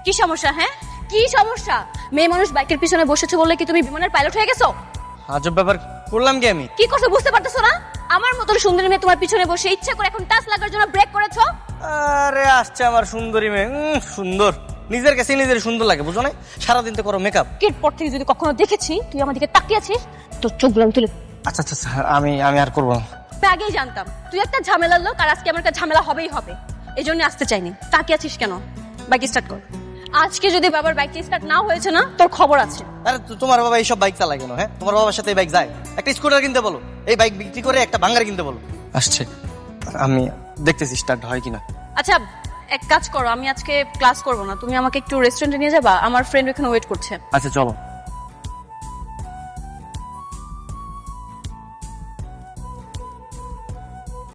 কি সমস্যা? হ্যাঁ, কি সমস্যা? মেয়ে মানুষ বাইকের পিছনে বসেছে বললে কি তুমি বিমানের পাইলট হয়ে গেছো? আজব ব্যাপার করলাম কি আমি? কি করছো বুঝতে পারতেছো না? আমার মতন সুন্দরী মেয়ে তোমার পিছনে বসে ইচ্ছা করে এখন টাচ লাগার জন্য ব্রেক করেছো। আরে আসছে আমার সুন্দরী মেয়ে, সুন্দর, নিজের কাছে নিজের সুন্দর লাগে, বুঝো না? সারাদিন তো করো মেকআপ। এর পর থেকে যদি কখনো দেখেছি তুই আমার দিকে তাকিয়ে আছিস তোর চোখগুলো আমি তুলে। আচ্ছা আচ্ছা আচ্ছা, আমি আর করবো না। আমি আগেই জানতাম তুই একটা ঝামেলার লোক, আর আজকে আমার একটা ঝামেলা হবেই হবে, এই জন্য আসতে চাইনি। তাকিয়ে আছিস কেন? বাইক স্টার্ট কর। আজকে যদি বাবার বাইকটা স্টার্ট না হয়েছে না, তোর খবর আছে। আরে তোমার বাবা এইসব বাইক চালায় কেন? হ্যাঁ, তোমার বাবার সাথে এই বাইক যায়? একটা স্কুটার কিনতে বলো, এই বাইক বিক্রি করে একটা ভাঙ্গার কিনতে বলো। আসছে, আমি দেখতেছি স্টার্ট হয় কিনা। আচ্ছা এক কাজ করো, আমি আজকে ক্লাস করবো না, তুমি আমাকে একটু রেস্টুরেন্টে নিয়ে যাবা, আমার ফ্রেন্ড ওখানে ওয়েট করছে। আচ্ছা চলো।